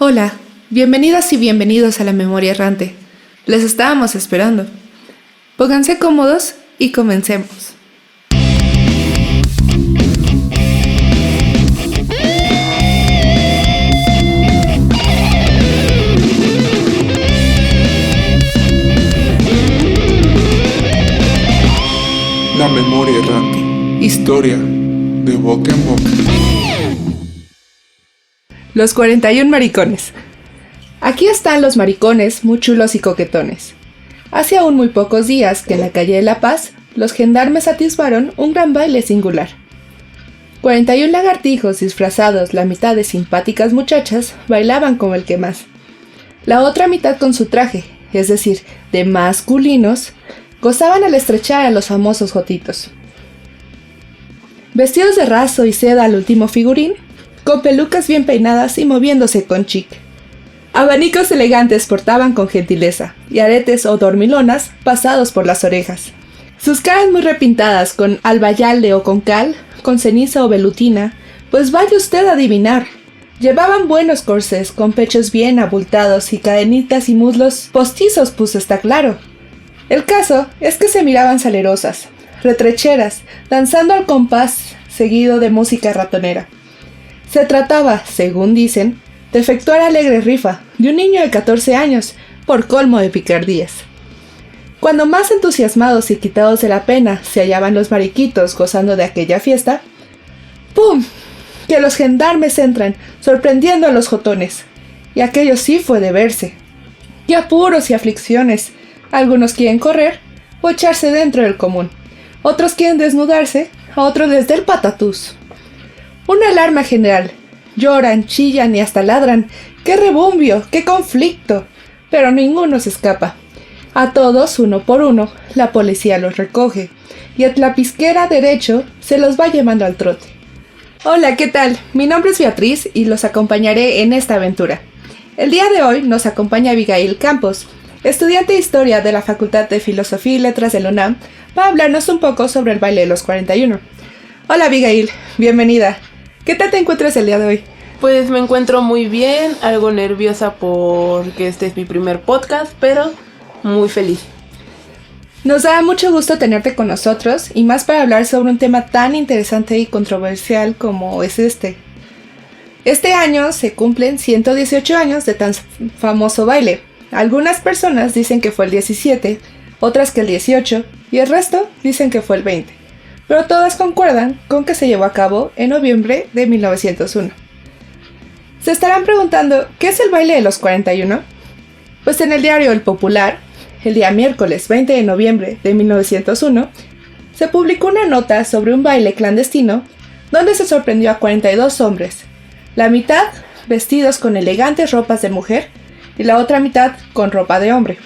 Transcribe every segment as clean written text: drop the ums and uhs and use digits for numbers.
Hola, bienvenidas y bienvenidos a La Memoria Errante. Les estábamos esperando. Pónganse cómodos y comencemos. La Memoria Errante. Historia de boca en boca. Los 41 maricones. Aquí están los maricones muy chulos y coquetones. Hace aún muy pocos días que en la calle de La Paz, los gendarmes atisbaron un gran baile singular. 41 lagartijos disfrazados, la mitad de simpáticas muchachas, bailaban como el que más. La otra mitad con su traje, es decir, de masculinos, gozaban al estrechar a los famosos jotitos. Vestidos de raso y seda al último figurín, con pelucas bien peinadas y moviéndose con chic. Abanicos elegantes portaban con gentileza, y aretes o dormilonas pasados por las orejas. Sus caras muy repintadas con albayalde o con cal, con ceniza o velutina, pues vaya usted a adivinar. Llevaban buenos corsés, con pechos bien abultados y cadenitas y muslos postizos, pues está claro. El caso es que se miraban salerosas, retrecheras, danzando al compás seguido de música ratonera. Se trataba, según dicen, de efectuar alegre rifa de un niño de 14 años, por colmo de picardías. Cuando más entusiasmados y quitados de la pena se hallaban los mariquitos gozando de aquella fiesta, ¡pum!, que los gendarmes entran, sorprendiendo a los jotones. Y aquello sí fue de verse. ¡Qué apuros y aflicciones! Algunos quieren correr o echarse dentro del común. Otros quieren desnudarse, a otros les da el patatús. Una alarma general. Lloran, chillan y hasta ladran. ¡Qué rebumbio! ¡Qué conflicto! Pero ninguno se escapa. A todos, uno por uno, la policía los recoge, y el tlapisquera derecho se los va llevando al trote. Hola, ¿qué tal? Mi nombre es Beatriz y los acompañaré en esta aventura. El día de hoy nos acompaña Abigail Campos, estudiante de Historia de la Facultad de Filosofía y Letras de la UNAM, para hablarnos un poco sobre el baile de los 41. Hola Abigail, bienvenida. ¿Qué tal te encuentras el día de hoy? Pues me encuentro muy bien, algo nerviosa porque este es mi primer podcast, pero muy feliz. Nos da mucho gusto tenerte con nosotros y más para hablar sobre un tema tan interesante y controversial como es este. Este año se cumplen 118 años de tan famoso baile. Algunas personas dicen que fue el 17, otras que el 18 y el resto dicen que fue el 20. Pero todas concuerdan con que se llevó a cabo en noviembre de 1901. Se estarán preguntando, ¿qué es el baile de los 41? Pues en el diario El Popular, el día miércoles 20 de noviembre de 1901, se publicó una nota sobre un baile clandestino donde se sorprendió a 42 hombres, la mitad vestidos con elegantes ropas de mujer y la otra mitad con ropa de hombre.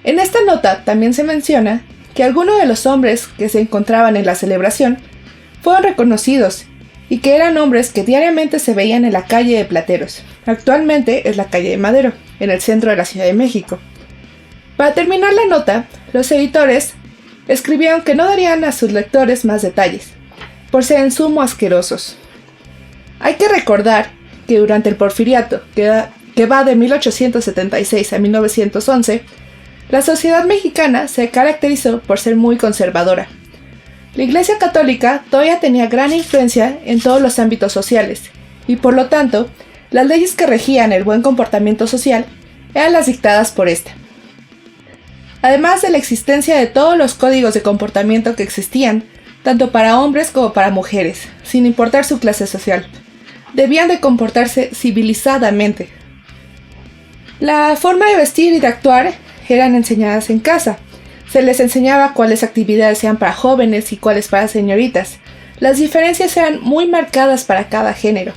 En esta nota también se menciona que algunos de los hombres que se encontraban en la celebración fueron reconocidos y que eran hombres que diariamente se veían en la calle de Plateros. Actualmente es la calle de Madero, en el centro de la Ciudad de México. Para terminar la nota, los editores escribieron que no darían a sus lectores más detalles, por ser en sumo asquerosos. Hay que recordar que durante el Porfiriato, que va de 1876 a 1911, la sociedad mexicana se caracterizó por ser muy conservadora. La Iglesia Católica todavía tenía gran influencia en todos los ámbitos sociales, y por lo tanto, las leyes que regían el buen comportamiento social eran las dictadas por esta. Además de la existencia de todos los códigos de comportamiento que existían, tanto para hombres como para mujeres, sin importar su clase social, debían de comportarse civilizadamente. La forma de vestir y de actuar eran enseñadas en casa. Se les enseñaba cuáles actividades eran para jóvenes y cuáles para señoritas. Las diferencias eran muy marcadas para cada género.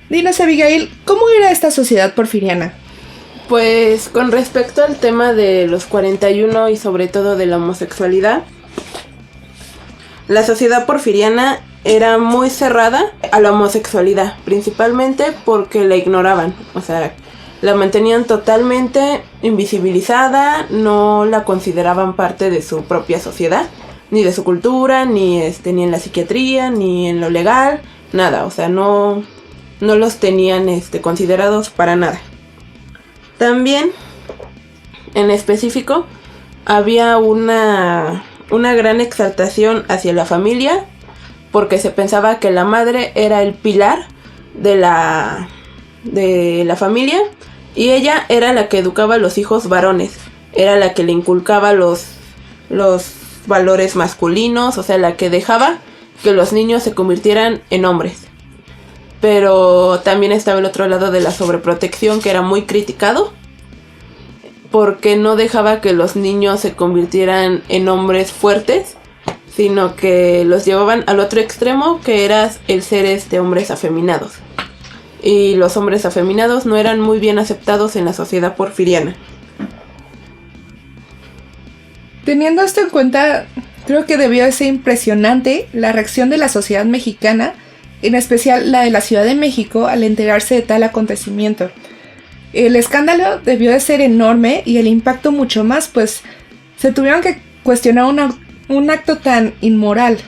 Dinos, Abigail, ¿cómo era esta sociedad porfiriana? Pues con respecto al tema de los 41 y sobre todo de la homosexualidad, la sociedad porfiriana era muy cerrada a la homosexualidad, principalmente porque la ignoraban, o sea, la mantenían totalmente invisibilizada, no la consideraban parte de su propia sociedad, ni de su cultura, ni en la psiquiatría, ni en lo legal, nada, o sea, no no los tenían considerados para nada. También, en específico, había una gran exaltación hacia la familia, porque se pensaba que la madre era el pilar de la familia, y ella era la que educaba a los hijos varones, era la que le inculcaba los valores masculinos, o sea, la que dejaba que los niños se convirtieran en hombres. Pero también estaba el otro lado de la sobreprotección, que era muy criticado, porque no dejaba que los niños se convirtieran en hombres fuertes, sino que los llevaban al otro extremo, que era el ser hombres afeminados. Y los hombres afeminados no eran muy bien aceptados en la sociedad porfiriana. Teniendo esto en cuenta, creo que debió de ser impresionante la reacción de la sociedad mexicana, en especial la de la Ciudad de México, al enterarse de tal acontecimiento. El escándalo debió de ser enorme y el impacto mucho más, pues se tuvieron que cuestionar un acto tan inmoral.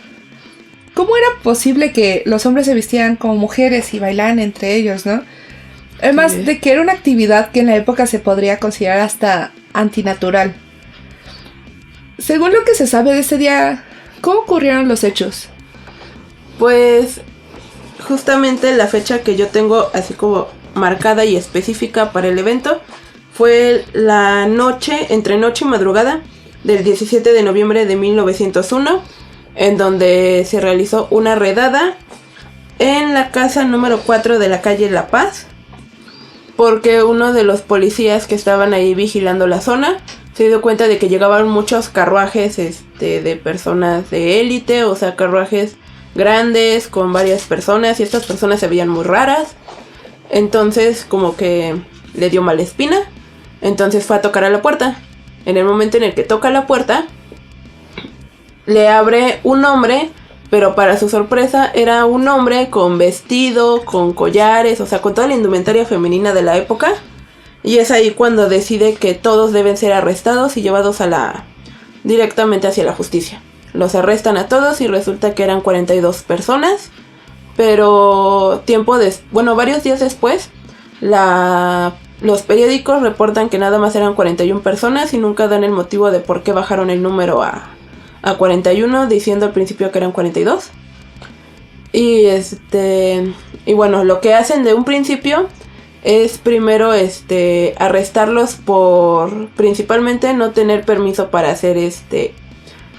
¿Cómo era posible que los hombres se vistieran como mujeres y bailaran entre ellos, no? Además de que era una actividad que en la época se podría considerar hasta antinatural. Según lo que se sabe de ese día, ¿cómo ocurrieron los hechos? Pues justamente la fecha que yo tengo así como marcada y específica para el evento fue la noche, entre noche y madrugada del 17 de noviembre de 1901, en donde se realizó una redada en la casa número 4 de la calle La Paz, porque uno de los policías que estaban ahí vigilando la zona se dio cuenta de que llegaban muchos carruajes de personas de élite, o sea, carruajes grandes con varias personas, y estas personas se veían muy raras. Entonces como que le dio mala espina, entonces fue a tocar a la puerta. En el momento en el que toca la puerta, le abre un hombre, pero para su sorpresa era un hombre con vestido, con collares, o sea, con toda la indumentaria femenina de la época. Y es ahí cuando decide que todos deben ser arrestados y llevados directamente hacia la justicia. Los arrestan a todos y resulta que eran 42 personas. Pero varios días después, los periódicos reportan que nada más eran 41 personas y nunca dan el motivo de por qué bajaron el número a 41, diciendo al principio que eran 42. Y bueno, lo que hacen de un principio es primero arrestarlos por principalmente no tener permiso para hacer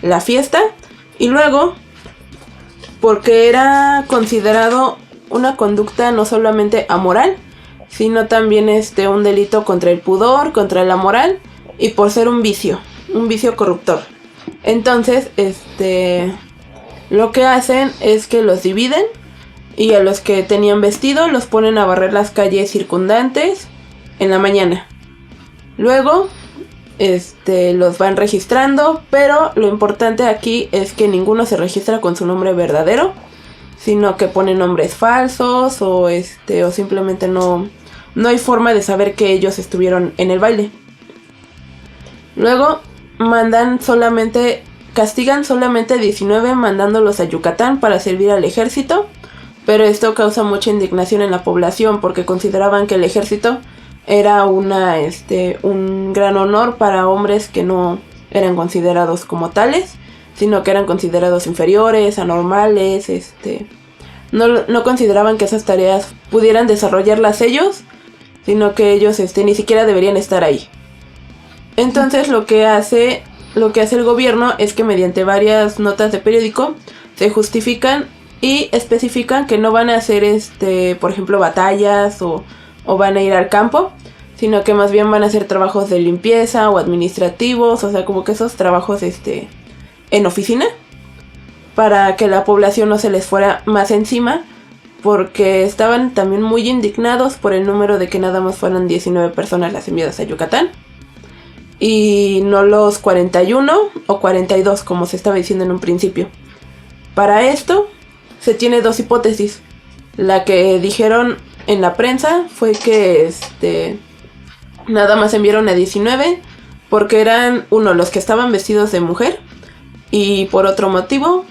la fiesta, y luego porque era considerado una conducta no solamente amoral, sino también un delito contra el pudor, contra la moral, y por ser un vicio corruptor. Entonces, lo que hacen es que los dividen, y a los que tenían vestido los ponen a barrer las calles circundantes en la mañana. Luego los van registrando, pero lo importante aquí es que ninguno se registra con su nombre verdadero, sino que ponen nombres falsos o simplemente no hay forma de saber que ellos estuvieron en el baile. Luego castigan solamente 19, mandándolos a Yucatán para servir al ejército, pero esto causa mucha indignación en la población porque consideraban que el ejército era un gran honor para hombres que no eran considerados como tales, sino que eran considerados inferiores, anormales, no consideraban que esas tareas pudieran desarrollarlas ellos, sino que ellos ni siquiera deberían estar ahí. Entonces lo que hace el gobierno es que mediante varias notas de periódico se justifican y especifican que no van a hacer por ejemplo batallas o van a ir al campo, sino que más bien van a hacer trabajos de limpieza o administrativos, o sea, como que esos trabajos en oficina, para que la población no se les fuera más encima, porque estaban también muy indignados por el número de que nada más fueran 19 personas las enviadas a Yucatán, y no los 41 o 42 como se estaba diciendo en un principio. Para esto se tiene dos hipótesis. La que dijeron en la prensa fue que nada más enviaron a 19 porque eran los que estaban vestidos de mujer, y por otro motivo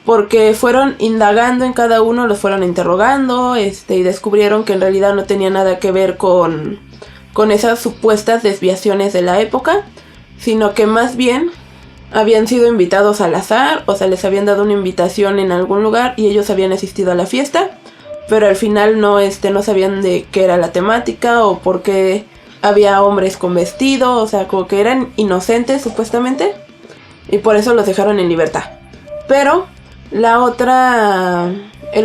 porque fueron indagando en cada uno, los fueron interrogando, y descubrieron que en realidad no tenía nada que ver con esas supuestas desviaciones de la época, sino que más bien habían sido invitados al azar, o sea, les habían dado una invitación en algún lugar y ellos habían asistido a la fiesta, pero al final no sabían de qué era la temática o por qué había hombres con vestido, o sea, como que eran inocentes supuestamente, y por eso los dejaron en libertad. Pero el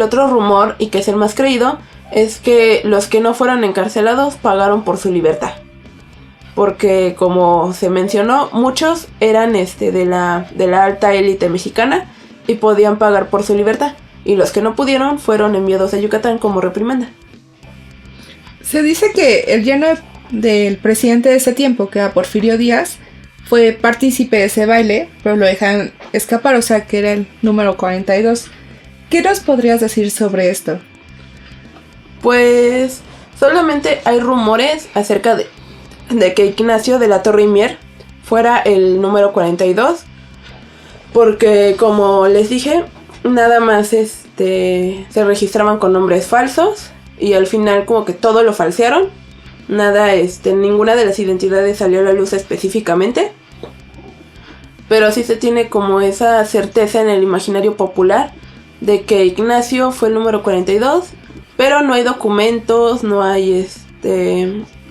otro rumor, y que es el más creído, es que los que no fueron encarcelados pagaron por su libertad. Porque como se mencionó, muchos eran de la alta élite mexicana y podían pagar por su libertad. Y los que no pudieron fueron enviados a Yucatán como reprimenda. Se dice que el yerno del presidente de ese tiempo, que era Porfirio Díaz, fue partícipe de ese baile, pero lo dejan escapar, o sea que era el número 42. ¿Qué nos podrías decir sobre esto? Pues solamente hay rumores acerca de que Ignacio de la Torre y Mier fuera el número 42, porque como les dije, nada más se registraban con nombres falsos y al final como que todo lo falsearon. Nada, ninguna de las identidades salió a la luz específicamente, pero sí se tiene como esa certeza en el imaginario popular de que Ignacio fue el número 42, pero no hay documentos, no hay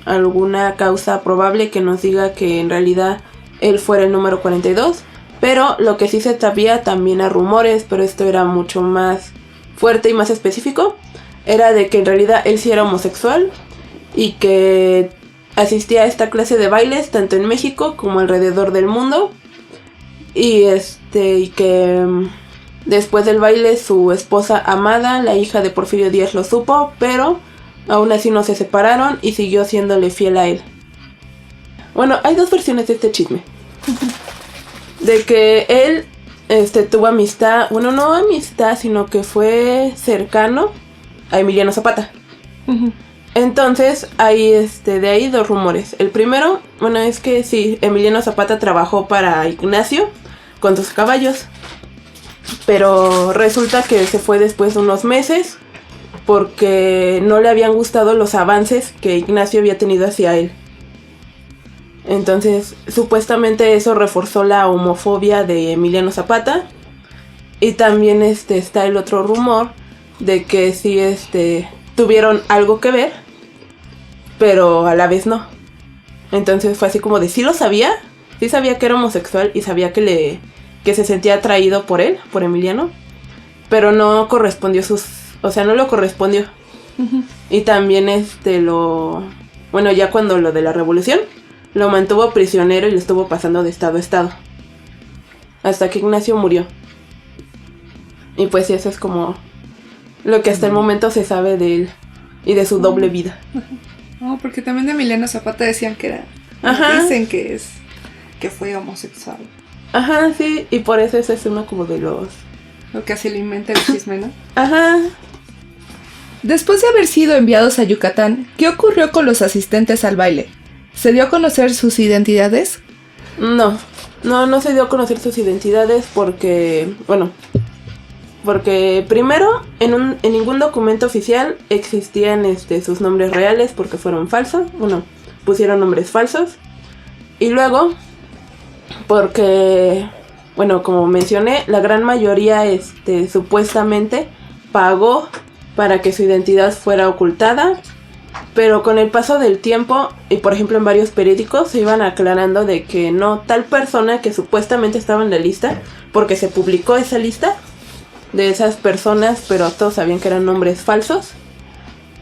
alguna causa probable que nos diga que en realidad él fuera el número 42, pero lo que sí se sabía, también a rumores, pero esto era mucho más fuerte y más específico, era de que en realidad él sí era homosexual y que asistía a esta clase de bailes tanto en México como alrededor del mundo, y que después del baile su esposa Amada, la hija de Porfirio Díaz, lo supo, pero aún así no se separaron y siguió siéndole fiel a él. Bueno, hay dos versiones de este chisme. De que él tuvo amistad, bueno, no amistad, sino que fue cercano a Emiliano Zapata. Uh-huh. Entonces hay de ahí dos rumores. El primero, bueno, es que sí, Emiliano Zapata trabajó para Ignacio con sus caballos, pero resulta que se fue después de unos meses porque no le habían gustado los avances que Ignacio había tenido hacia él. Entonces, supuestamente eso reforzó la homofobia de Emiliano Zapata. Y también está el otro rumor de que sí tuvieron algo que ver, pero a la vez no. Entonces fue así como de sí lo sabía, sí sabía que era homosexual y sabía que se sentía atraído por él, por Emiliano, pero no correspondió no lo correspondió. Uh-huh. Y también bueno, ya cuando lo de la revolución, lo mantuvo prisionero y lo estuvo pasando de estado a estado hasta que Ignacio murió. Y pues eso es como lo que hasta el momento se sabe de él y de su doble vida. No, porque también de Emiliano Zapata decían que era... Ajá. Dicen que fue homosexual. Ajá, sí, y por eso ese es uno como de los... Lo que se alimenta el chisme, ¿no? Ajá. Después de haber sido enviados a Yucatán, ¿qué ocurrió con los asistentes al baile? ¿Se dio a conocer sus identidades? No se dio a conocer sus identidades porque primero en ningún documento oficial existían sus nombres reales porque fueron falsos, pusieron nombres falsos. Y luego, porque, como mencioné, la gran mayoría supuestamente pagó para que su identidad fuera ocultada, pero con el paso del tiempo, y por ejemplo en varios periódicos, se iban aclarando de que no, tal persona que supuestamente estaba en la lista, porque se publicó esa lista de esas personas, pero todos sabían que eran nombres falsos,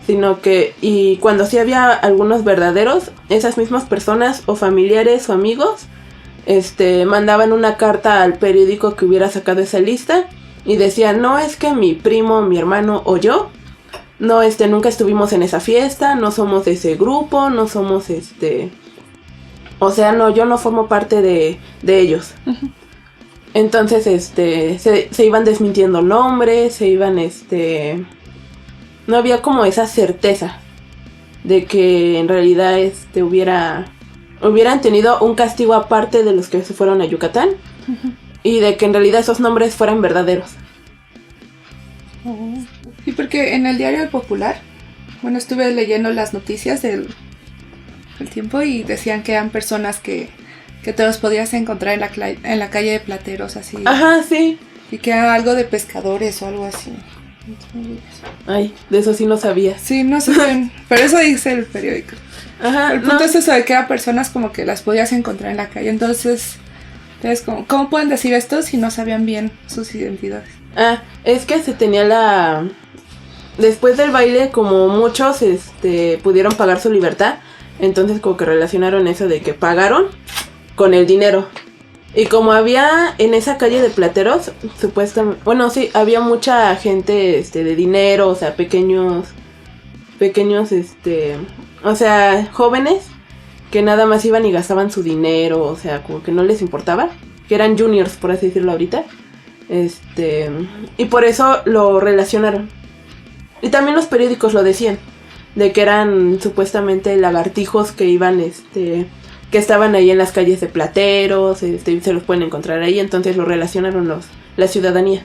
sino que, y cuando sí había algunos verdaderos, esas mismas personas o familiares o amigos mandaban una carta al periódico que hubiera sacado esa lista y decían, no, es que mi primo, mi hermano o yo no, nunca estuvimos en esa fiesta, no somos de ese grupo, no somos o sea, no, yo no formo parte de ellos. Uh-huh. Entonces, se iban desmintiendo nombres, se iban, no había como esa certeza de que en realidad, hubieran tenido un castigo aparte de los que se fueron a Yucatán. Uh-huh. Y de que en realidad esos nombres fueran verdaderos. Oh. Sí, porque en el diario El Popular, bueno, estuve leyendo las noticias del tiempo y decían que eran personas que te los podías encontrar en la calle de Plateros, así. Ajá, sí. Y que era algo de pescadores o algo así. Ay, de eso sí no sabía. Sí, no sé bien, pero eso dice el periódico. Ajá, El punto es eso, de que eran personas como que las podías encontrar en la calle. Entonces ¿cómo pueden decir esto si no sabían bien sus identidades? Ah, es que se tenía después del baile, como muchos pudieron pagar su libertad, entonces como que relacionaron eso de que pagaron con el dinero. Y como había en esa calle de Plateros, supuestamente, bueno, sí, había mucha gente de dinero, o sea, pequeños, o sea, jóvenes que nada más iban y gastaban su dinero, o sea, como que no les importaba, que eran juniors, por así decirlo ahorita. Y por eso lo relacionaron. Y también los periódicos lo decían, de que eran supuestamente lagartijos que iban, que estaban ahí en las calles de Plateros, se los pueden encontrar ahí, entonces lo relacionaron la ciudadanía.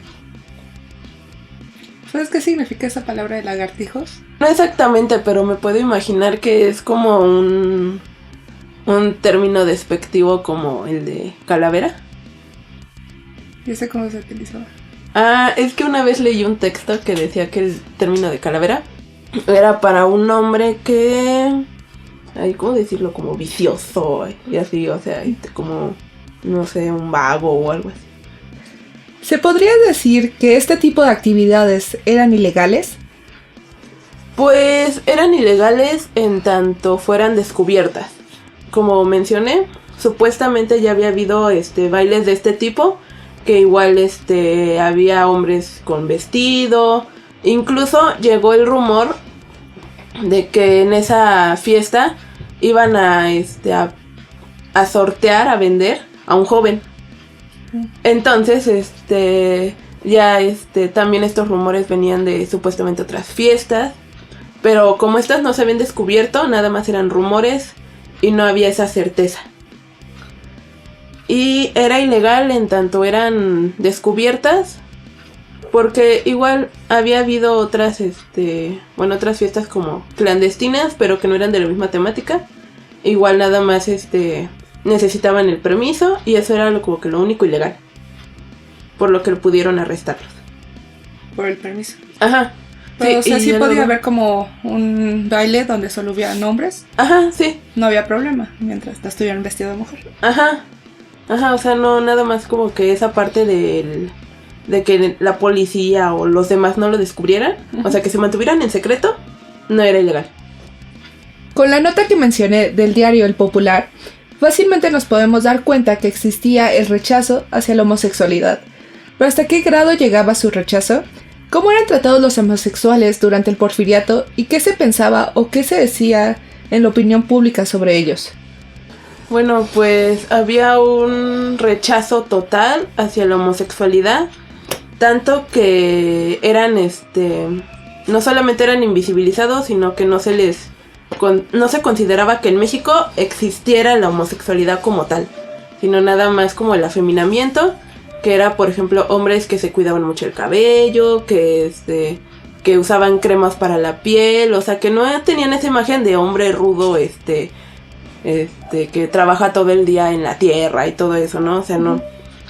¿Sabes qué significa esa palabra de lagartijos? No exactamente, pero me puedo imaginar que es como un término despectivo como el de calavera. Yo sé cómo se utilizaba. Ah, es que una vez leí un texto que decía que el término de calavera era para un hombre que... Ay, ¿cómo decirlo? Como vicioso y así, o sea, como, no sé, un vago o algo así. ¿Se podría decir que este tipo de actividades eran ilegales? Pues eran ilegales en tanto fueran descubiertas. Como mencioné, supuestamente ya había habido bailes de este tipo, que igual había hombres con vestido. Incluso llegó el rumor de que en esa fiesta iban a sortear, a vender a un joven. Entonces, ya también estos rumores venían de supuestamente otras fiestas, pero como estas no se habían descubierto, nada más eran rumores y no había esa certeza. Y era ilegal en tanto eran descubiertas, porque igual había habido otras, otras fiestas como clandestinas, pero que no eran de la misma temática. Igual nada más, necesitaban el permiso y eso era como que lo único ilegal. Por lo que pudieron arrestarlos. Por el permiso. Ajá. Pero, sí, o sea, sí podía haber como un baile donde solo hubieran hombres. Ajá, sí. No había problema mientras estuvieran vestidos de mujer. Ajá. Ajá, o sea, no nada más como que esa parte de que la policía o los demás no lo descubrieran, o sea, que se mantuvieran en secreto, no era ilegal. Con la nota que mencioné del diario El Popular, fácilmente nos podemos dar cuenta que existía el rechazo hacia la homosexualidad. Pero ¿hasta qué grado llegaba su rechazo? ¿Cómo eran tratados los homosexuales durante el Porfiriato? ¿Y qué se pensaba o qué se decía en la opinión pública sobre ellos? Bueno, pues había un rechazo total hacia la homosexualidad, tanto que eran, no solamente eran invisibilizados, sino que no se consideraba que en México existiera la homosexualidad como tal, sino nada más como el afeminamiento, que era, por ejemplo, hombres que se cuidaban mucho el cabello, que usaban cremas para la piel, o sea, que no tenían esa imagen de hombre rudo, que trabaja todo el día en la tierra y todo eso, ¿no? O sea, no,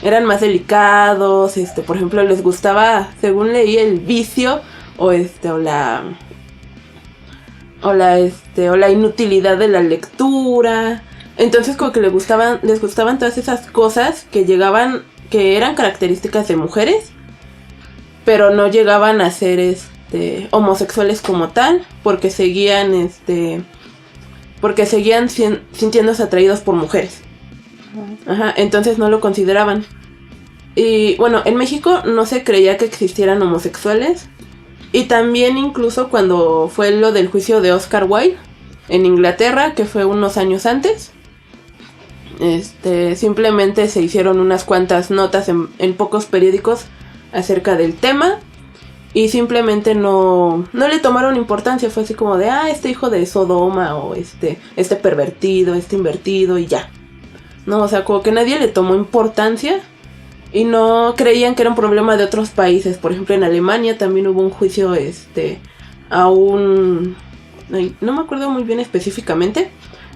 eran más delicados, por ejemplo, les gustaba, según leí, el vicio o la inutilidad de la lectura. Entonces como que les gustaban todas esas cosas que eran características de mujeres, pero no llegaban a ser homosexuales como tal, porque seguían sintiéndose atraídos por mujeres. Ajá, entonces no lo consideraban. Y bueno, en México no se creía que existieran homosexuales. Y también incluso cuando fue lo del juicio de Oscar Wilde en Inglaterra, que fue unos años antes, simplemente se hicieron unas cuantas notas en pocos periódicos acerca del tema y simplemente no le tomaron importancia. Fue así como de, este hijo de Sodoma o este pervertido, invertido y ya. No, o sea, como que nadie le tomó importancia y no creían que era un problema de otros países. Por ejemplo, en Alemania también hubo un juicio a un... no me acuerdo muy bien específicamente,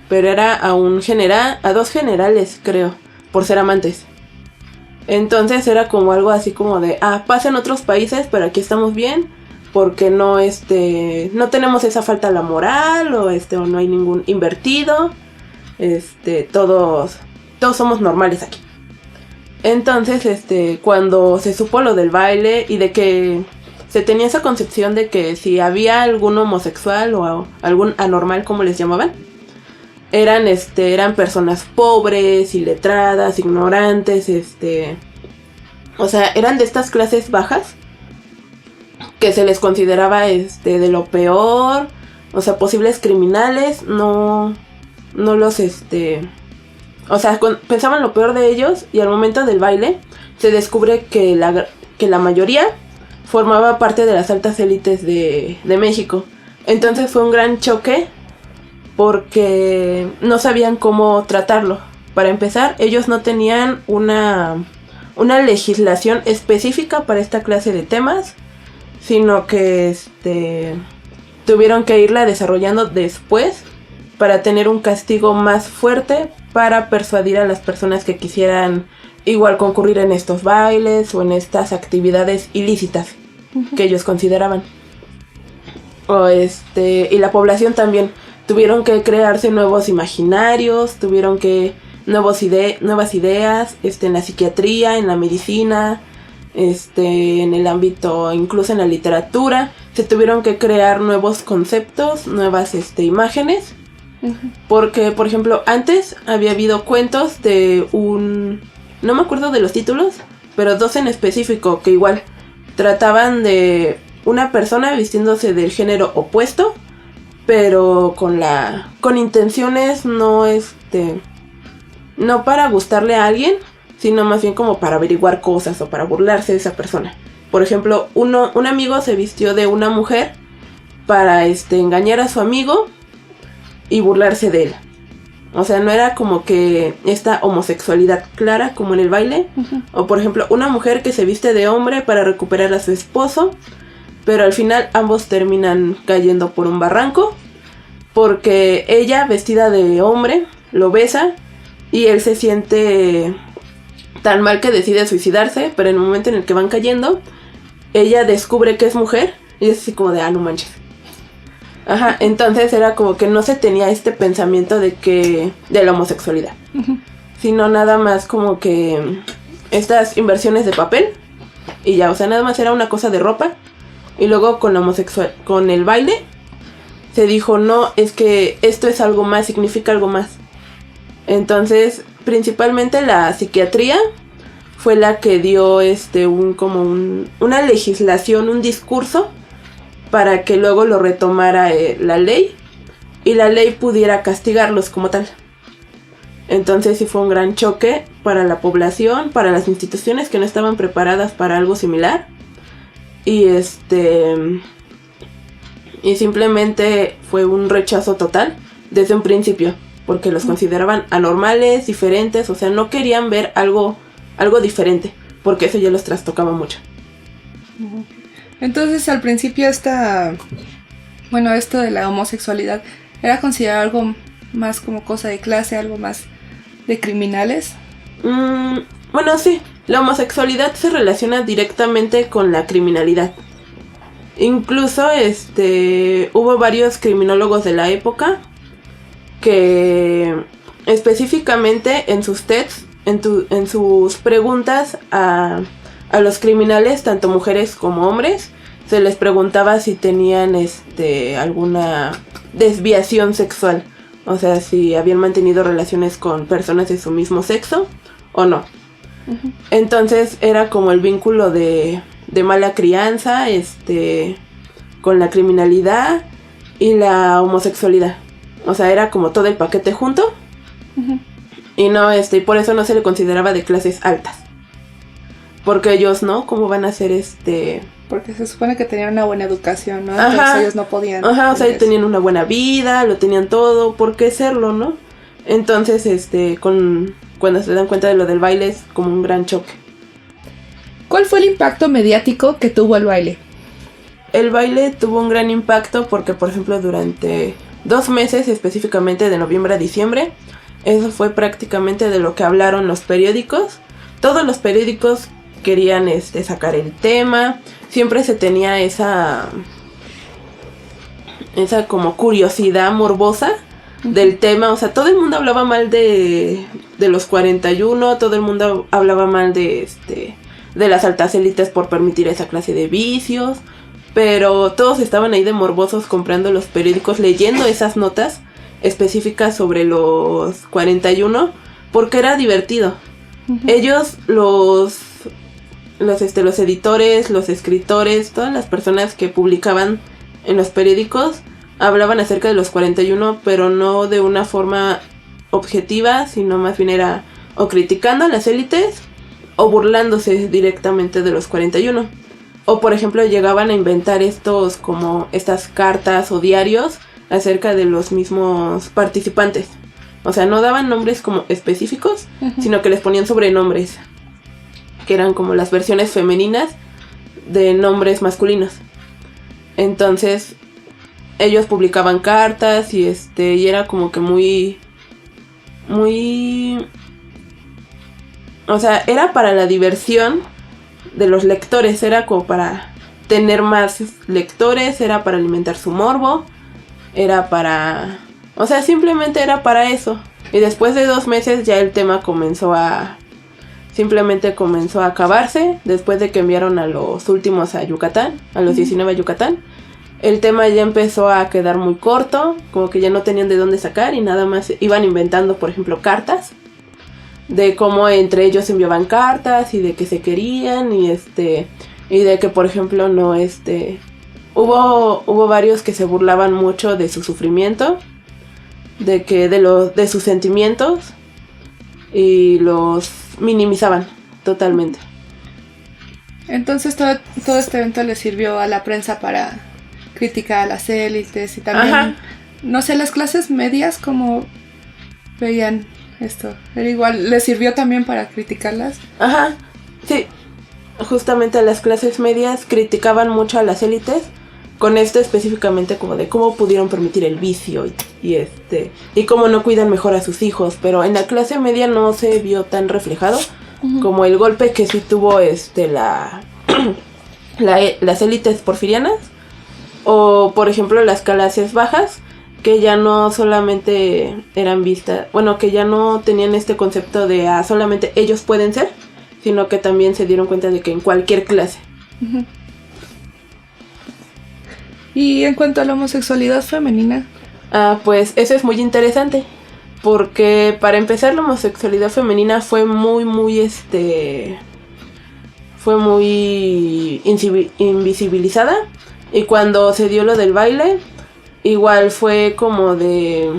pero era a dos generales, creo, por ser amantes. Entonces era como algo así como de, pasa en otros países, pero aquí estamos bien, porque no no tenemos esa falta a la moral, o no hay ningún invertido, todos somos normales aquí. Entonces, cuando se supo lo del baile y de que se tenía esa concepción de que si había algún homosexual o algún anormal, como les llamaban, eran personas pobres, iletradas, ignorantes, o sea, eran de estas clases bajas que se les consideraba de lo peor, o sea, posibles criminales, no los o sea, pensaban lo peor de ellos, y al momento del baile se descubre que la mayoría formaba parte de las altas élites de México. Entonces fue un gran choque porque no sabían cómo tratarlo. Para empezar, ellos no tenían una legislación específica para esta clase de temas, sino que tuvieron que irla desarrollando después para tener un castigo más fuerte, para persuadir a las personas que quisieran igual concurrir en estos bailes o en estas actividades ilícitas que ellos consideraban. Y la población también tuvieron que crearse nuevos imaginarios, tuvieron que nuevas ideas, en la psiquiatría, en la medicina, en el ámbito, incluso en la literatura, se tuvieron que crear nuevos conceptos, nuevas imágenes. Porque, por ejemplo, antes había habido cuentos de no me acuerdo de los títulos, pero dos en específico que igual trataban de una persona vistiéndose del género opuesto, pero con intenciones no para gustarle a alguien, sino más bien como para averiguar cosas o para burlarse de esa persona. Por ejemplo, un amigo se vistió de una mujer para engañar a su amigo y burlarse de él. O sea, no era como que esta homosexualidad clara como en el baile. O por ejemplo, una mujer que se viste de hombre para recuperar a su esposo, pero al final ambos terminan cayendo por un barranco, porque ella, vestida de hombre, lo besa y él se siente tan mal que decide suicidarse, pero en el momento en el que van cayendo, ella descubre que es mujer y es así como de, no manches. Ajá, entonces era como que no se tenía este pensamiento de la homosexualidad, sino nada más como que estas inversiones de papel y ya, o sea, nada más era una cosa de ropa. Y luego con el baile se dijo, no, es que esto es algo más, significa algo más. Entonces, principalmente la psiquiatría fue la que dio una legislación, un discurso, para que luego lo retomara la ley y la ley pudiera castigarlos como tal. Entonces sí fue un gran choque para la población, para las instituciones que no estaban preparadas para algo similar. Y y simplemente fue un rechazo total desde un principio, porque los consideraban anormales, diferentes, o sea, no querían ver algo diferente, porque eso ya los trastocaba mucho. Entonces, al principio esto de la homosexualidad era considerado algo más como cosa de clase, algo más de criminales. Bueno, sí, la homosexualidad se relaciona directamente con la criminalidad. Incluso hubo varios criminólogos de la época que específicamente en sus tests, en sus preguntas a los criminales, tanto mujeres como hombres, se les preguntaba si tenían alguna desviación sexual, o sea, si habían mantenido relaciones con personas de su mismo sexo o no. Entonces era como el vínculo de mala crianza con la criminalidad y la homosexualidad, o sea, era como todo el paquete junto. Y no, y por eso no se le consideraba de clases altas. Porque ellos no, ¿cómo van a ser Porque se supone que tenían una buena educación, ¿no? Entonces ellos no podían. Ajá, o sea, tenían una buena vida, lo tenían todo, ¿por qué serlo, no? Entonces, cuando se dan cuenta de lo del baile es como un gran choque. ¿Cuál fue el impacto mediático que tuvo el baile? El baile tuvo un gran impacto porque, por ejemplo, durante 2 meses, específicamente de noviembre a diciembre, eso fue prácticamente de lo que hablaron los periódicos. Todos los periódicos querían sacar el tema. Siempre se tenía esa como curiosidad morbosa del tema. O sea, todo el mundo hablaba mal de los 41, todo el mundo hablaba mal de las altas élites por permitir esa clase de vicios. Pero todos estaban ahí de morbosos comprando los periódicos, leyendo esas notas específicas sobre los 41, porque era divertido. Uh-huh. Ellos, los editores, los escritores, todas las personas que publicaban en los periódicos, hablaban acerca de los 41, pero no de una forma objetiva, sino más bien era o criticando a las élites o burlándose directamente de los 41. O por ejemplo llegaban a inventar estas cartas o diarios acerca de los mismos participantes. O sea, no daban nombres como específicos, uh-huh, sino que les ponían sobrenombres, que eran como las versiones femeninas de nombres masculinos. Entonces, ellos publicaban cartas y era como que muy... O sea, era para la diversión de los lectores, era como para tener más lectores, era para alimentar su morbo, era para... O sea, simplemente era para eso. Y después de 2 meses ya el tema simplemente comenzó a acabarse. Después de que enviaron a los últimos a Yucatán, a los 19 a Yucatán, el tema ya empezó a quedar muy corto, como que ya no tenían de dónde sacar y nada más iban inventando, por ejemplo, cartas, de cómo entre ellos enviaban cartas y de que se querían y de que, por ejemplo, no hubo varios que se burlaban mucho de su sufrimiento, de sus sentimientos, y los minimizaban totalmente. Entonces todo este evento le sirvió a la prensa para criticar a las élites y también, ajá, no sé, las clases medias como veían esto. Era igual, ¿les sirvió también para criticarlas? Ajá, sí. Justamente las clases medias criticaban mucho a las élites con esto específicamente como de cómo pudieron permitir el vicio y cómo no cuidan mejor a sus hijos, pero en la clase media no se vio tan reflejado, uh-huh, como el golpe que sí tuvo las élites porfirianas, o por ejemplo las clases bajas, que ya no solamente eran vistas, bueno, que ya no tenían este concepto de solamente ellos pueden ser, sino que también se dieron cuenta de que en cualquier clase. Uh-huh. Y en cuanto a la homosexualidad femenina, pues eso es muy interesante, porque para empezar la homosexualidad femenina fue muy invisibilizada, y cuando se dio lo del baile, igual fue como de...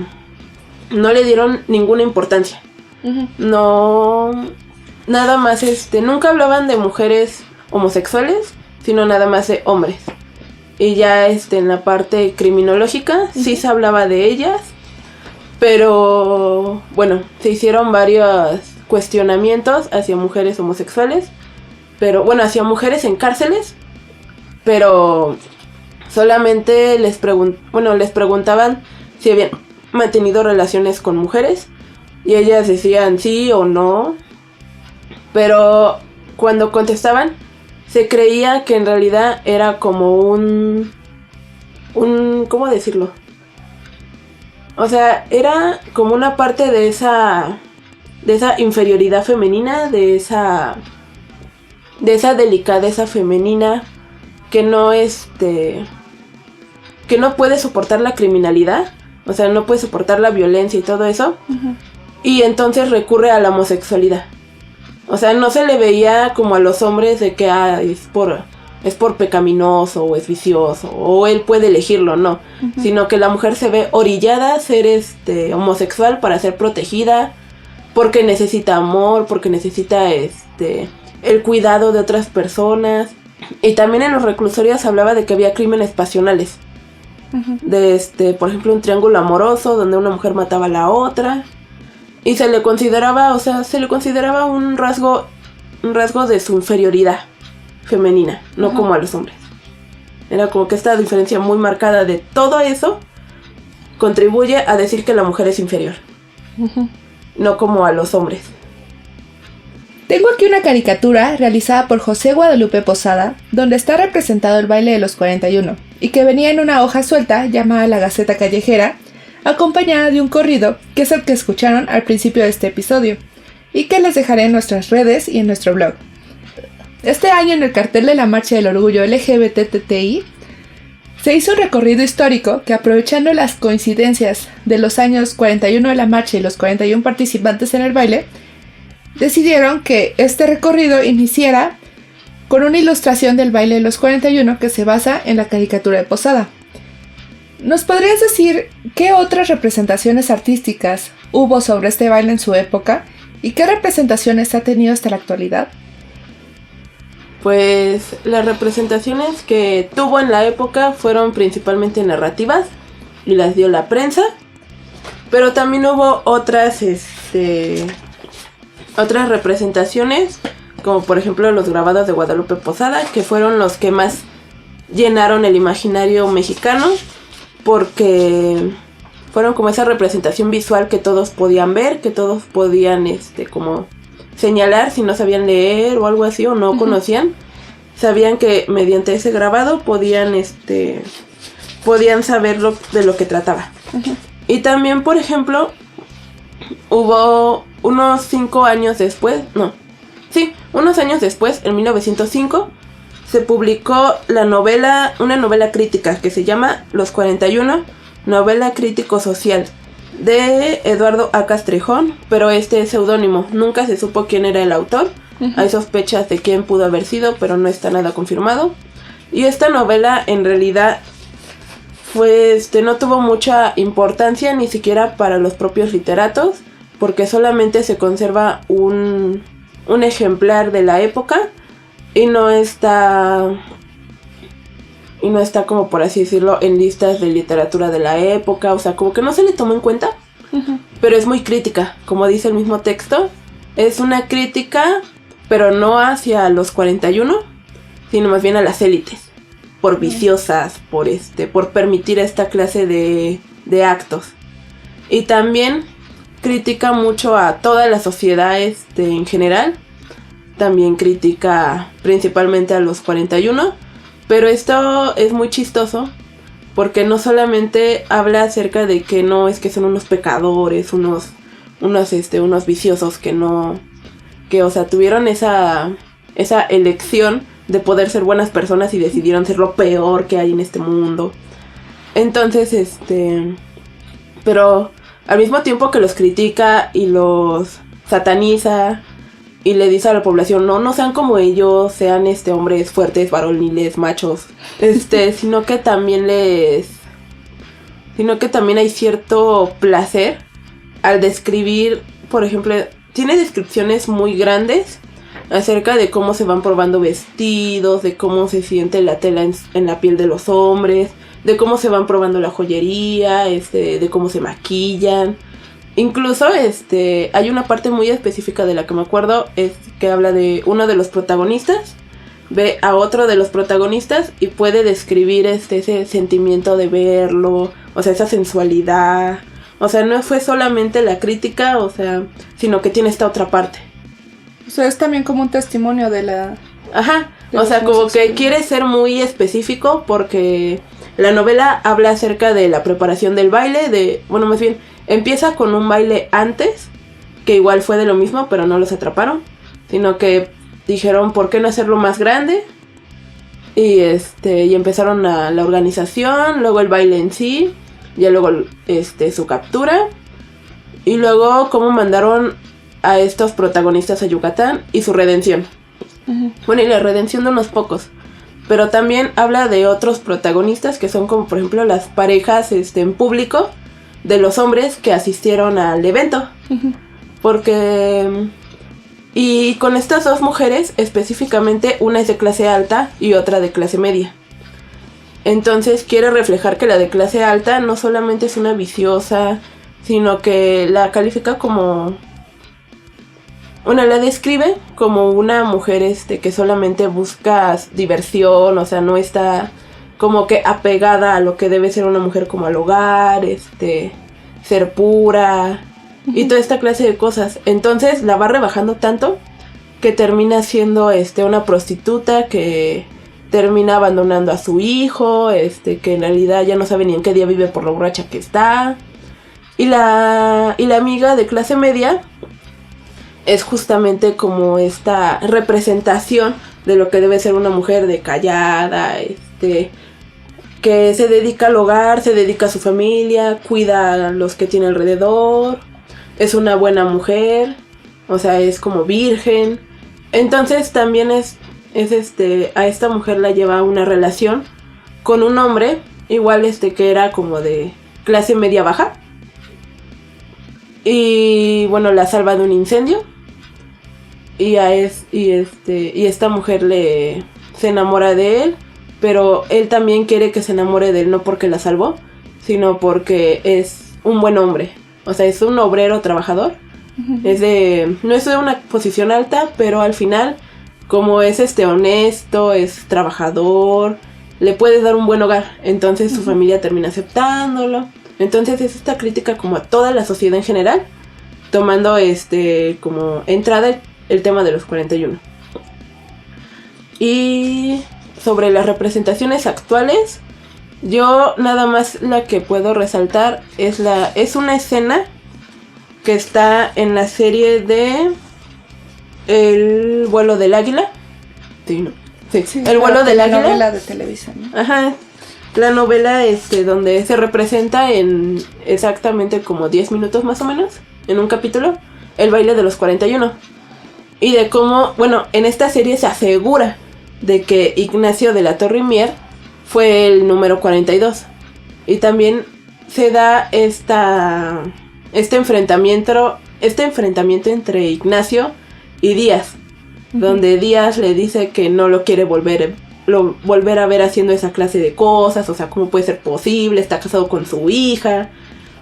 no le dieron ninguna importancia. Uh-huh. No... Nada más nunca hablaban de mujeres homosexuales, sino nada más de hombres. Y ya en la parte criminológica, uh-huh, sí se hablaba de ellas, pero bueno, se hicieron varios cuestionamientos hacia mujeres homosexuales, pero bueno, hacia mujeres en cárceles, pero solamente les preguntaban si habían mantenido relaciones con mujeres y ellas decían sí o no, pero cuando contestaban se creía que en realidad era como un ¿cómo decirlo? O sea, era como una parte de esa inferioridad femenina, de esa delicadeza femenina que no que no puede soportar la criminalidad, o sea, no puede soportar la violencia y todo eso, uh-huh, y entonces recurre a la homosexualidad. O sea, no se le veía como a los hombres de que es por pecaminoso o es vicioso o él puede elegirlo, no, uh-huh, sino que la mujer se ve orillada a ser homosexual para ser protegida, porque necesita amor, porque necesita el cuidado de otras personas. Y también en los reclusorios se hablaba de que había crímenes pasionales, uh-huh, de por ejemplo un triángulo amoroso donde una mujer mataba a la otra. Y se le consideraba un rasgo de su inferioridad. femenina, no como a los hombres. Era como que esta diferencia muy marcada de todo eso contribuye a decir que la mujer es inferior, no como a los hombres. Tengo aquí una caricatura realizada por José Guadalupe Posada, donde está representado el baile de los 41, y que venía en una hoja suelta llamada La Gaceta Callejera, acompañada de un corrido, que es el que escucharon al principio de este episodio, y que les dejaré en nuestras redes y en nuestro blog. Este año, en el cartel de la Marcha del Orgullo LGBTTI, se hizo un recorrido histórico que, aprovechando las coincidencias de los años 41 de la marcha y los 41 participantes en el baile, decidieron que este recorrido iniciara con una ilustración del baile de los 41 que se basa en la caricatura de Posada. ¿Nos podrías decir qué otras representaciones artísticas hubo sobre este baile en su época y qué representaciones ha tenido hasta la actualidad? Pues las representaciones que tuvo en la época fueron principalmente narrativas y las dio la prensa, pero también hubo otras representaciones, como por ejemplo los grabados de Guadalupe Posada, que fueron los que más llenaron el imaginario mexicano, porque fueron como esa representación visual que todos podían ver, que todos podían como señalar si no sabían leer o algo así o no conocían. Sabían que mediante ese grabado podían saber de lo que trataba. Y también, por ejemplo, hubo unos años después, en 1905, se publicó una novela crítica que se llama Los 41, novela crítico-social, de Eduardo A. Castrejón, pero este es seudónimo, nunca se supo quién era el autor. Hay sospechas de quién pudo haber sido, pero no está nada confirmado. Y esta novela en realidad no tuvo mucha importancia ni siquiera para los propios literatos, porque solamente se conserva un ejemplar de la época y no está como por así decirlo en listas de literatura de la época, o sea, como que no se le tomó en cuenta, pero es muy crítica, como dice el mismo texto, es una crítica, pero no hacia los 41, sino más bien a las élites, por viciosas, por permitir esta clase de actos. Y también critica mucho a toda la sociedad en general. También critica principalmente a los 41. Pero esto es muy chistoso porque no solamente habla acerca de que no es que son unos pecadores, unos viciosos que o sea, tuvieron esa elección de poder ser buenas personas y decidieron ser lo peor que hay en este mundo. Entonces, pero al mismo tiempo que los critica y los sataniza y le dice a la población, no sean como ellos, sean hombres fuertes, varoniles, machos, sino que también hay cierto placer al describir, por ejemplo, tiene descripciones muy grandes acerca de cómo se van probando vestidos, de cómo se siente la tela en la piel de los hombres, de cómo se van probando la joyería, de cómo se maquillan. Incluso hay una parte muy específica de la que me acuerdo, es que habla de uno de los protagonistas, ve a otro de los protagonistas y puede describir ese sentimiento de verlo, o sea, esa sensualidad. O sea, no fue solamente la crítica, o sea, sino que tiene esta otra parte. O sea, es también como un testimonio de la... Ajá, o sea, como que quiere ser muy específico porque la novela habla acerca de la preparación del baile, más bien, empieza con un baile antes, que igual fue de lo mismo, pero no los atraparon, sino que dijeron, ¿por qué no hacerlo más grande? Y empezaron la organización, luego el baile en sí, ya luego su captura, y luego cómo mandaron a estos protagonistas a Yucatán y su redención. Bueno, y la redención de unos pocos, pero también habla de otros protagonistas que son como por ejemplo las parejas en público de los hombres que asistieron al evento. Porque... Y con estas dos mujeres, específicamente, una es de clase alta y otra de clase media. Entonces quiere reflejar que la de clase alta no solamente es una viciosa, sino que la califica como Una la describe como una mujer que solamente busca diversión, o sea, no está como que apegada a lo que debe ser una mujer como al hogar, ser pura y toda esta clase de cosas. Entonces la va rebajando tanto que termina siendo una prostituta que termina abandonando a su hijo, que en realidad ya no sabe ni en qué día vive por lo borracha que está. Y la amiga de clase media es justamente como esta representación de lo que debe ser una mujer de callada, que se dedica al hogar, se dedica a su familia, cuida a los que tiene alrededor, es una buena mujer, o sea, es como virgen. Entonces también a esta mujer la lleva a una relación con un hombre, igual que era como de clase media baja. Y bueno, la salva de un incendio. Y esta mujer se enamora de él, pero él también quiere que se enamore de él, no porque la salvó, sino porque es un buen hombre. O sea, es un obrero trabajador. Uh-huh. No es de una posición alta, pero al final, como es honesto, es trabajador, le puede dar un buen hogar. Entonces su familia termina aceptándolo. Entonces es esta crítica como a toda la sociedad en general, tomando como entrada el tema de los 41. Y sobre las representaciones actuales, yo nada más la que puedo resaltar es una escena que está en la serie de El vuelo del águila. Sí, ¿no? Sí, El vuelo del águila. La novela de televisión, ¿no? Ajá. La novela donde se representa en exactamente como 10 minutos más o menos, en un capítulo, el baile de los 41. Y de cómo, bueno, en esta serie se asegura de que Ignacio de la Torre y Mier fue el número 42. Y también se da este enfrentamiento entre Ignacio y Díaz, uh-huh, donde Díaz le dice que no lo quiere volver a ver haciendo esa clase de cosas, o sea, ¿cómo puede ser posible? Está casado con su hija,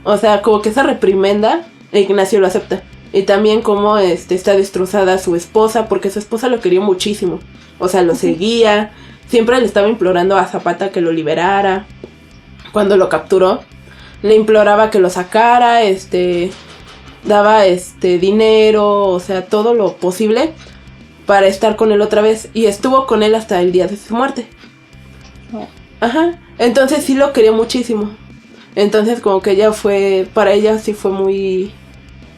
o sea, como que esa reprimenda, Ignacio lo acepta. Y también como está destrozada su esposa, porque su esposa lo quería muchísimo, o sea, lo seguía, siempre le estaba implorando a Zapata que lo liberara. Cuando lo capturó, le imploraba que lo sacara, daba dinero, o sea, todo lo posible para estar con él otra vez, y estuvo con él hasta el día de su muerte. Oh. Ajá, entonces sí lo quería muchísimo. Entonces como que para ella sí fue muy,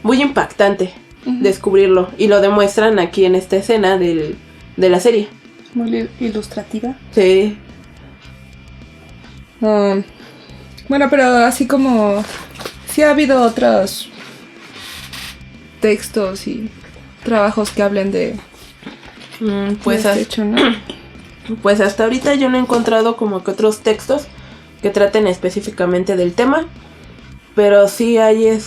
muy impactante, uh-huh, descubrirlo, y lo demuestran aquí en esta escena de la serie. Muy ilustrativa. Sí. Bueno, pero así como sí ha habido otros textos y trabajos que hablen de pues hecho, ¿no? Pues hasta ahorita yo no he encontrado como que otros textos que traten específicamente del tema, pero sí hay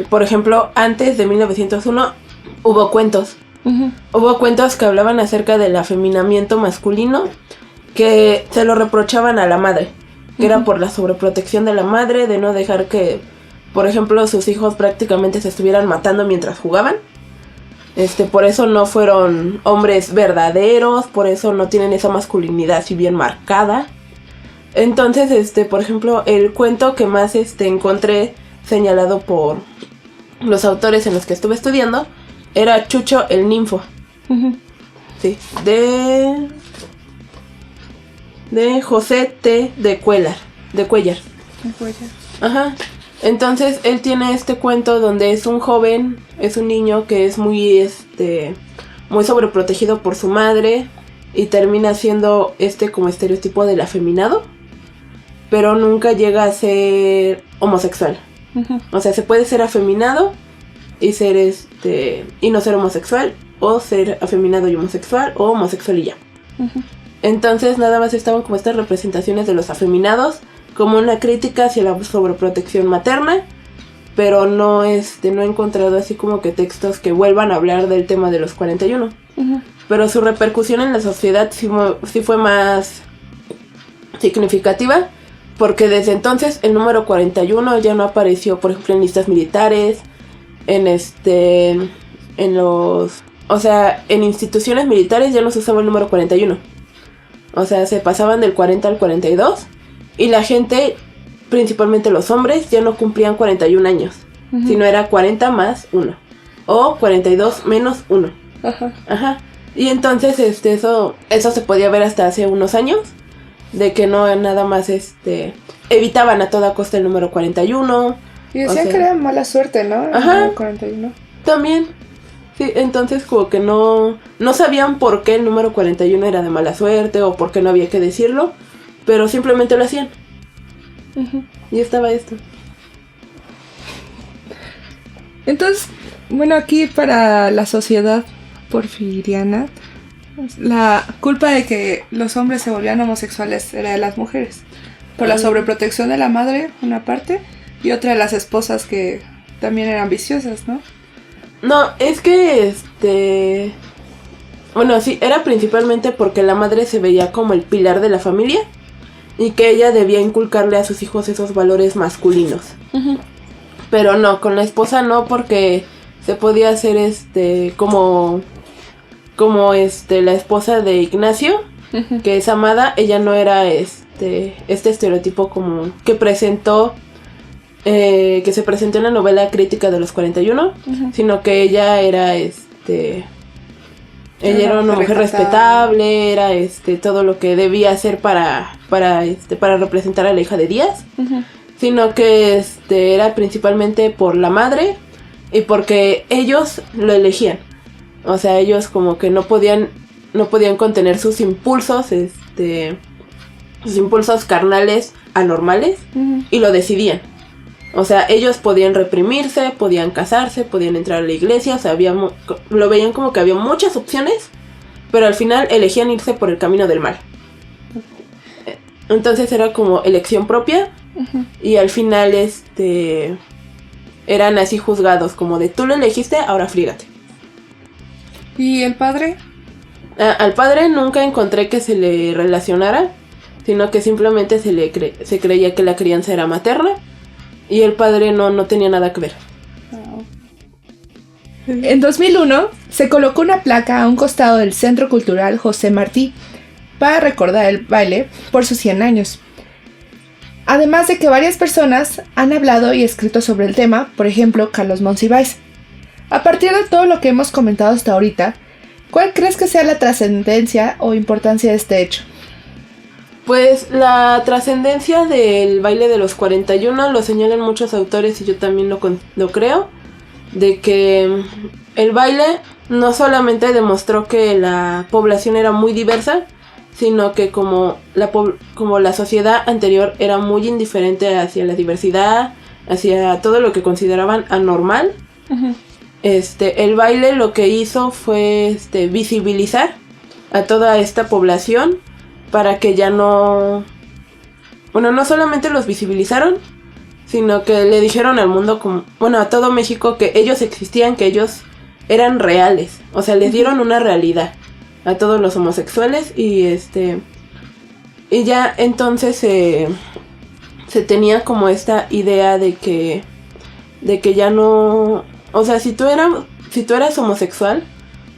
por ejemplo, antes de 1901 hubo cuentos. Uh-huh. Hubo cuentos que hablaban acerca del afeminamiento masculino, que se lo reprochaban a la madre, que, uh-huh, era por la sobreprotección de la madre, de no dejar que, por ejemplo, sus hijos prácticamente se estuvieran matando mientras jugaban. Por eso no fueron hombres verdaderos, por eso no tienen esa masculinidad así bien marcada. Entonces, por ejemplo, el cuento que más encontré señalado por los autores en los que estuve estudiando era Chucho el Ninfo. Uh-huh. Sí, de José T. de Cuellar. Ajá. Entonces él tiene este cuento donde es un joven, es un niño que es muy muy sobreprotegido por su madre y termina siendo como estereotipo del afeminado, pero nunca llega a ser homosexual. Uh-huh. O sea, se puede ser afeminado y ser y no ser homosexual, o ser afeminado y homosexual, o homosexual y ya. Uh-huh. Entonces nada más estaban como estas representaciones de los afeminados como una crítica hacia la sobreprotección materna, pero no he encontrado así como que textos que vuelvan a hablar del tema de los 41. Uh-huh. Pero su repercusión en la sociedad sí fue más significativa, porque desde entonces el número 41 ya no apareció, por ejemplo, en listas militares, en en instituciones militares ya no se usaba el número 41. O sea, se pasaban del 40 al 42 y la gente, principalmente los hombres, ya no cumplían 41 años, sino era 40 más 1 o 42 menos 1. Ajá. Y entonces eso se podía ver hasta hace unos años, de que no nada más evitaban a toda costa el número 41. Y decían que era mala suerte, ¿no? El número 41. También. Sí, entonces como que no sabían por qué el número 41 era de mala suerte o por qué no había que decirlo, pero simplemente lo hacían. Y estaba esto. Entonces, bueno, aquí para la sociedad porfiriana, la culpa de que los hombres se volvían homosexuales era de las mujeres. Por la sobreprotección de la madre, una parte, y otra de las esposas que también eran viciosas, ¿no? No, es que bueno, sí, era principalmente porque la madre se veía como el pilar de la familia y que ella debía inculcarle a sus hijos esos valores masculinos. Pero no, con la esposa no, porque se podía hacer como la esposa de Ignacio, que es Amada. Ella no era este estereotipo como que se presentó en la novela crítica de los 41, sino que ella era ella era una mujer respetable, era todo lo que debía hacer para representar a la hija de Díaz, sino que era principalmente por la madre y porque ellos lo elegían. O sea, ellos como que no podían contener sus impulsos, sus impulsos carnales anormales, y lo decidían. O sea, ellos podían reprimirse, podían casarse, podían entrar a la iglesia, o sea, lo veían como que había muchas opciones, pero al final elegían irse por el camino del mal. Entonces era como elección propia, y al final eran así juzgados, como de tú lo elegiste, ahora frígate. ¿Y el padre? Al padre nunca encontré que se le relacionara, sino que simplemente se creía que la crianza era materna y el padre no tenía nada que ver. En 2001 se colocó una placa a un costado del Centro Cultural José Martí para recordar el baile por sus 100 años. Además de que varias personas han hablado y escrito sobre el tema, por ejemplo, Carlos Monsiváis. A partir de todo lo que hemos comentado hasta ahorita, ¿cuál crees que sea la trascendencia o importancia de este hecho? Pues la trascendencia del baile de los 41 lo señalan muchos autores y yo también lo creo, de que el baile no solamente demostró que la población era muy diversa, sino que como la sociedad anterior era muy indiferente hacia la diversidad, hacia todo lo que consideraban anormal, el baile lo que hizo fue visibilizar a toda esta población para que ya no solamente los visibilizaron, sino que le dijeron al mundo, a todo México, que ellos existían, que ellos eran reales, o sea, les dieron una realidad a todos los homosexuales y ya entonces se tenía como esta idea de que ya no, o sea, si tú eras homosexual,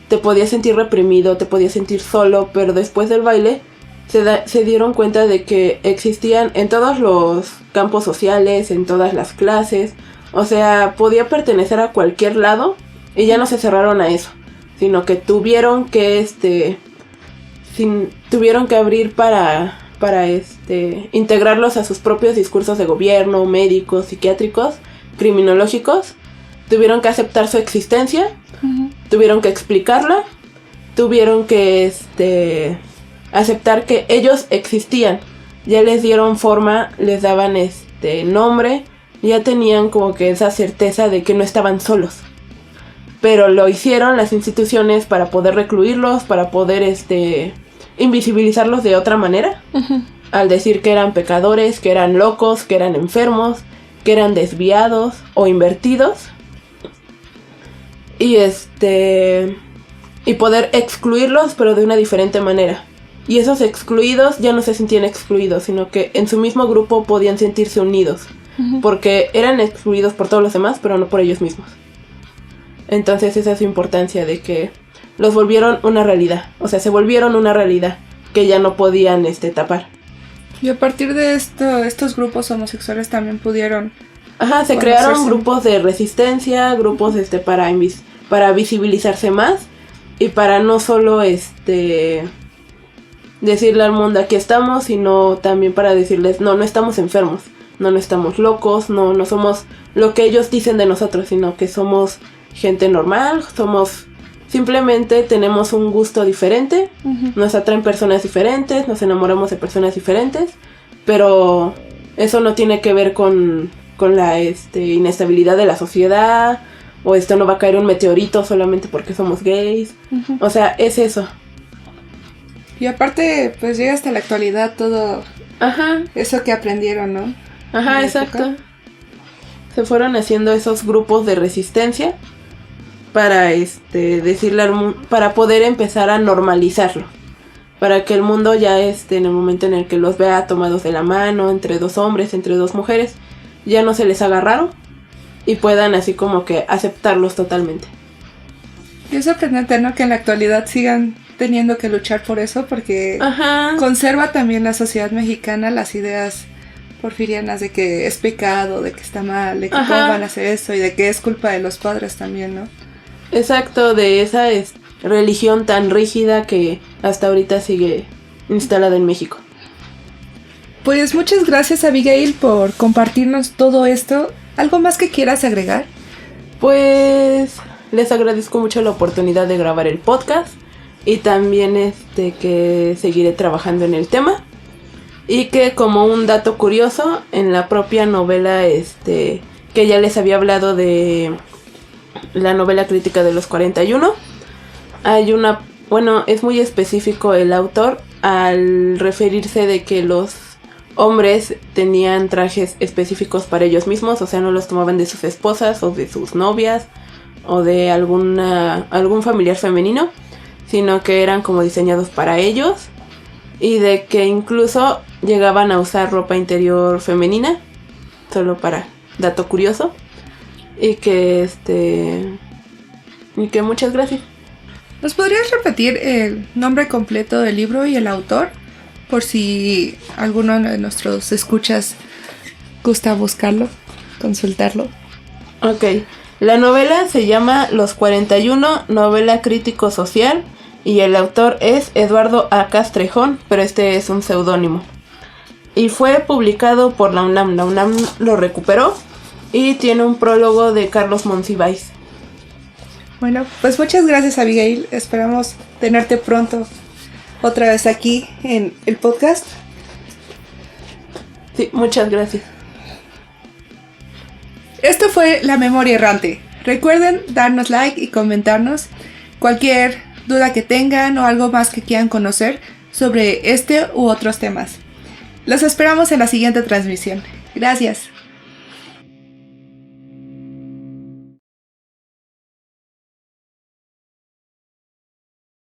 te podías sentir reprimido, te podías sentir solo, pero después del baile se dieron cuenta de que existían en todos los campos sociales, en todas las clases, o sea, podía pertenecer a cualquier lado y ya no se cerraron a eso, sino que tuvieron que abrir para integrarlos a sus propios discursos de gobierno, médicos, psiquiátricos, criminológicos. Tuvieron que aceptar su existencia, tuvieron que explicarla, tuvieron que aceptar que ellos existían, ya les dieron forma, les daban nombre, ya tenían como que esa certeza de que no estaban solos. Pero lo hicieron las instituciones para poder recluirlos, para poder invisibilizarlos de otra manera, al decir que eran pecadores, que eran locos, que eran enfermos, que eran desviados o invertidos. Y poder excluirlos, pero de una diferente manera. Y esos excluidos ya no se sentían excluidos, sino que en su mismo grupo podían sentirse unidos, porque eran excluidos por todos los demás, pero no por ellos mismos. Entonces esa es su importancia de que los volvieron una realidad. O sea, se volvieron una realidad que ya no podían tapar. Y a partir de esto, estos grupos homosexuales también pudieron... Ajá, se crearon grupos de resistencia, grupos para visibilizarse más y para no solo decirle al mundo aquí estamos, sino también para decirles no estamos enfermos, no estamos locos, no somos lo que ellos dicen de nosotros, sino que somos gente normal, simplemente tenemos un gusto diferente, nos atraen personas diferentes, nos enamoramos de personas diferentes, pero eso no tiene que ver con la inestabilidad de la sociedad, o no va a caer un meteorito solamente porque somos gays. O sea, es eso. Y aparte, pues llega hasta la actualidad todo eso que aprendieron, ¿no? Ajá, exacto. Se fueron haciendo esos grupos de resistencia para decirle al mundo, para poder empezar a normalizarlo. Para que el mundo ya en el momento en el que los vea tomados de la mano, entre dos hombres, entre dos mujeres, ya no se les haga raro y puedan así como que aceptarlos totalmente. Y es sorprendente, ¿no? Que en la actualidad sigan teniendo que luchar por eso, porque conserva también la sociedad mexicana las ideas porfirianas de que es pecado, de que está mal, de que cómo van a hacer eso y de que es culpa de los padres también, ¿no? Exacto, de esa religión tan rígida que hasta ahorita sigue instalada en México. Pues muchas gracias, Abigail, por compartirnos todo esto. ¿Algo más que quieras agregar? Pues les agradezco mucho la oportunidad de grabar el podcast y también que seguiré trabajando en el tema, y que como un dato curioso, en la propia novela que ya les había hablado de la novela crítica de los 41, hay es muy específico el autor al referirse de que los hombres tenían trajes específicos para ellos mismos, o sea, no los tomaban de sus esposas o de sus novias o de algún familiar femenino, sino que eran como diseñados para ellos, y de que incluso llegaban a usar ropa interior femenina, solo para dato curioso, y que muchas gracias. ¿Nos podrías repetir el nombre completo del libro y el autor? Por si alguno de nuestros escuchas gusta buscarlo, consultarlo. Ok, la novela se llama Los 41, novela crítico-social, y el autor es Eduardo A. Castrejón, pero es un seudónimo. Y fue publicado por la UNAM. La UNAM lo recuperó y tiene un prólogo de Carlos Monsiváis. Bueno, pues muchas gracias, Abigail. Esperamos tenerte pronto otra vez aquí en el podcast. Sí, muchas gracias. Esto fue La Memoria Errante. Recuerden darnos like y comentarnos cualquier duda que tengan o algo más que quieran conocer sobre este u otros temas. Los esperamos en la siguiente transmisión. Gracias.